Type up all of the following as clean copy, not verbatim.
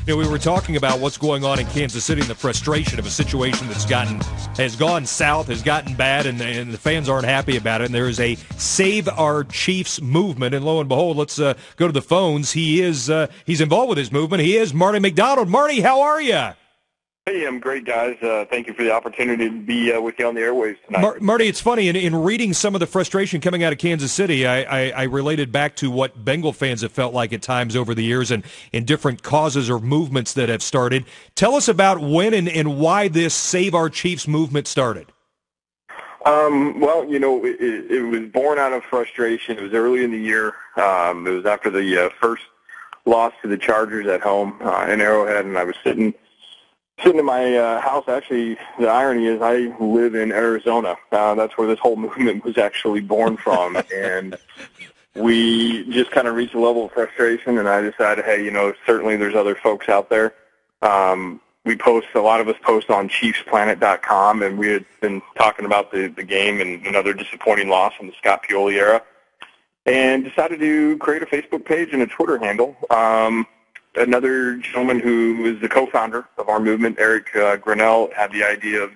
You know, we were talking about what's going on in Kansas City and the frustration of a situation has gone south, has gotten bad, and the fans aren't happy about it. And there is a Save Our Chiefs movement. And lo and behold, let's go to the phones. He's involved with this movement. He is Marty McDonald. Marty, how are you? Hey, I'm great, guys. Thank you for the opportunity to be with you on the airwaves tonight. Marty, it's funny, in reading some of the frustration coming out of Kansas City, I related back to what Bengal fans have felt like at times over the years and in different causes or movements that have started. Tell us about when and why this Save Our Chiefs movement started. Well, you know, it was born out of frustration. It was early in the year. It was after the first loss to the Chargers at home in Arrowhead, and I was sitting in my house. Actually, the irony is I live in Arizona. That's where this whole movement was actually born from. And we just kind of reached a level of frustration, and I decided, hey, you know, certainly there's other folks out there. A lot of us post on ChiefsPlanet.com, and we had been talking about the game and another disappointing loss in the Scott Pioli era, and decided to create a Facebook page and a Twitter handle. Another gentleman who is the co-founder of our movement, Eric Grinnell, had the idea of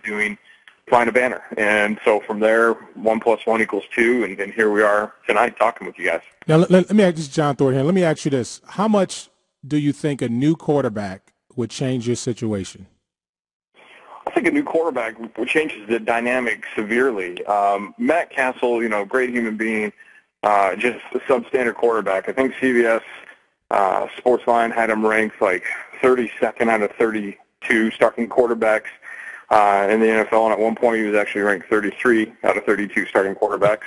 flying a banner. And so from there, 1 + 1 = 2, and here we are tonight talking with you guys. Now, let me ask this, John Thornton. Let me ask you this. How much do you think a new quarterback would change your situation? I think a new quarterback changes the dynamic severely. Matt Castle, you know, great human being, just a substandard quarterback. I think CBS Sportsline had him ranked like 32nd out of 32 starting quarterbacks in the NFL, and at one point he was actually ranked 33 out of 32 starting quarterbacks.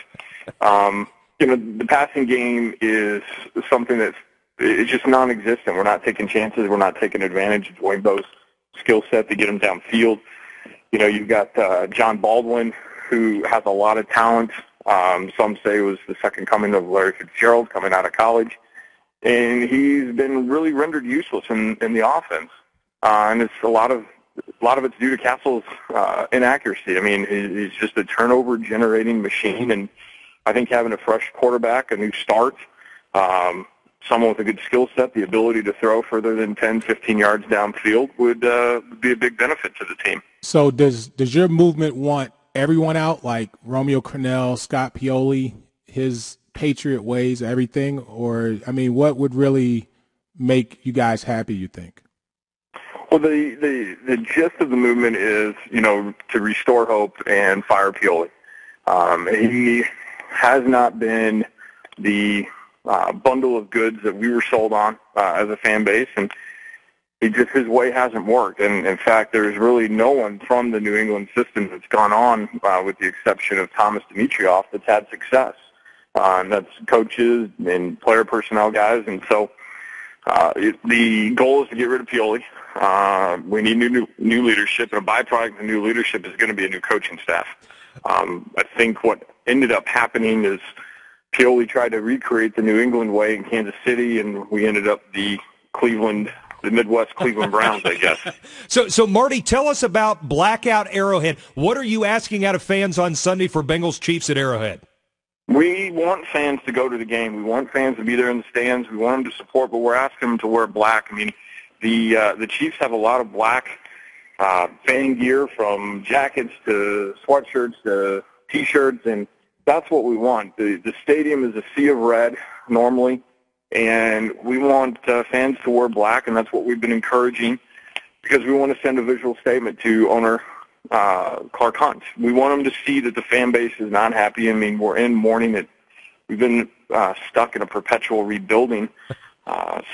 You know, the passing game is something it's just non-existent. We're not taking chances. We're not taking advantage of Waybo's skill set to get him downfield. You know, you've got John Baldwin, who has a lot of talent. Some say was the second coming of Larry Fitzgerald coming out of college. And he's been really rendered useless in the offense, and it's a lot of it's due to Castle's inaccuracy. I mean, he's just a turnover-generating machine, and I think having a fresh quarterback, a new start, someone with a good skill set, the ability to throw further than 10, 15 yards downfield would be a big benefit to the team. So does your movement want everyone out, like Romeo Crennel, Scott Pioli, his Patriot ways, everything? Or, I mean, what would really make you guys happy, you think? Well, the gist of the movement is, you know, to restore hope and fire Pioli. He has not been the bundle of goods that we were sold on as a fan base, and his way hasn't worked. And in fact, there's really no one from the New England system that's gone on, with the exception of Thomas Dimitroff, that's had success. And that's coaches and player personnel guys. And so the goal is to get rid of Pioli. We need new leadership, and a byproduct of the new leadership is going to be a new coaching staff. I think what ended up happening is Pioli tried to recreate the New England way in Kansas City, and we ended up the Midwest Cleveland Browns, I guess. So Marty, tell us about Blackout Arrowhead. What are you asking out of fans on Sunday for Bengals Chiefs at Arrowhead? We want fans to go to the game. We want fans to be there in the stands. We want them to support, but we're asking them to wear black. I mean, the Chiefs have a lot of black fan gear, from jackets to sweatshirts to T-shirts, and that's what we want. The stadium is a sea of red normally, and we want fans to wear black, and that's what we've been encouraging, because we want to send a visual statement to owner Clark Hunt. We want them to see that the fan base is not happy. I mean, we're in mourning that we've been stuck in a perpetual rebuilding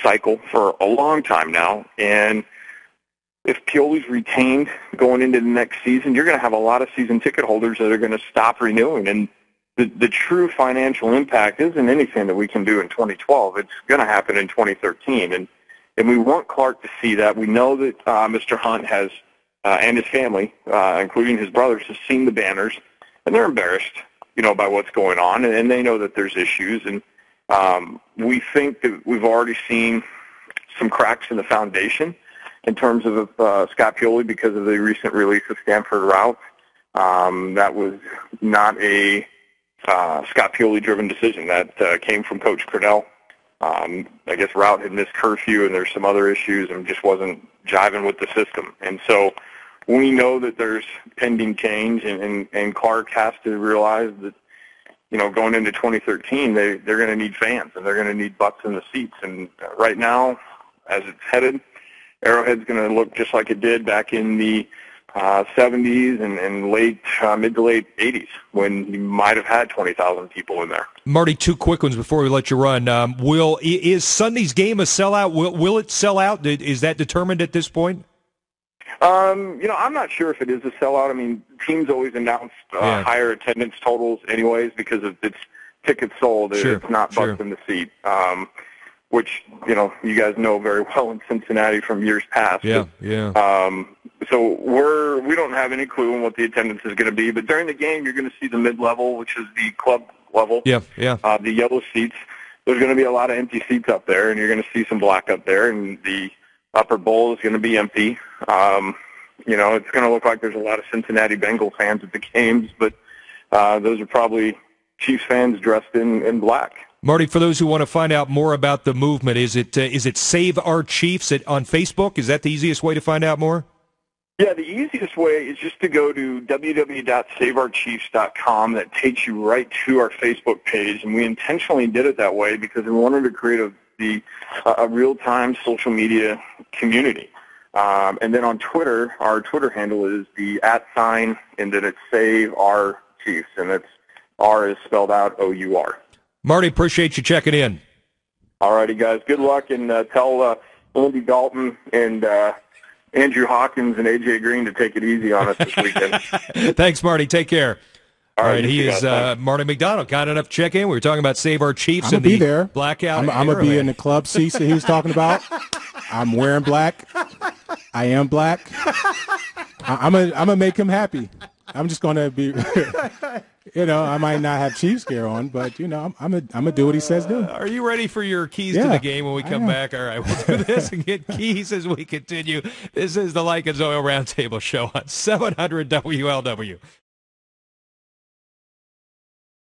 cycle for a long time now, and if Pioli's retained going into the next season, you're going to have a lot of season ticket holders that are going to stop renewing, and the true financial impact isn't anything that we can do in 2012. It's going to happen in 2013, and we want Clark to see that. We know that Mr. Hunt has and his family, including his brothers, have seen the banners, and they're embarrassed, you know, by what's going on, and they know that there's issues. And we think that we've already seen some cracks in the foundation in terms of Scott Pioli because of the recent release of Stanford routes. That was not a Scott Pioli-driven decision. That came from Coach Crennel I guess Route had missed curfew, and there's some other issues, and just wasn't jiving with the system. And so we know that there's pending change, and Clark has to realize that, going into 2013, they're going to need fans, and they're going to need butts in the seats. And right now, as it's headed, Arrowhead's going to look just like it did back in the 70s and mid to late 80s, when you might have had 20,000 people in there. Marty, two quick ones before we let you run. Is Sunday's game a sellout? Will it sell out? Is that determined at this point? I'm not sure if it is a sellout. I mean, teams always announce higher attendance totals anyways because of its tickets sold. Sure, it's not butts in the seat, which, you guys know very well in Cincinnati from years past. So we don't have any clue on what the attendance is going to be. But during the game, you're going to see the mid-level, which is the club level. The yellow seats. There's going to be a lot of empty seats up there, and you're going to see some black up there, and the upper bowl is going to be empty. It's going to look like there's a lot of Cincinnati Bengal fans at the games, but those are probably Chiefs fans dressed in black. Marty, for those who want to find out more about the movement, is it Save Our Chiefs on Facebook? Is that the easiest way to find out more? Yeah, the easiest way is just to go to www.saveourchiefs.com. That takes you right to our Facebook page, and we intentionally did it that way because we wanted to create a real-time social media community. And then on Twitter, our Twitter handle is the @ and then it's Save Our Chiefs, and it's R is spelled out O-U-R. Marty, appreciate you checking in. All righty, guys. Good luck, and tell Andy Dalton and Andrew Hawkins and A.J. Green to take it easy on us this weekend. Thanks, Marty. Take care. All right, he is guys, Marty McDonald, kind enough to check in. We were talking about Save Our Chiefs and the the blackout. I'm going to be in the club seats that he was talking about. I'm wearing black. I am black. I'm gonna make him happy. I'm just going to be, I might not have Chiefs gear on, but, I'm gonna do what he says do. Are you ready for your keys to the game when we come back? All right, we'll do this and get keys as we continue. This is the Like and Zoil Roundtable Show on 700 WLW.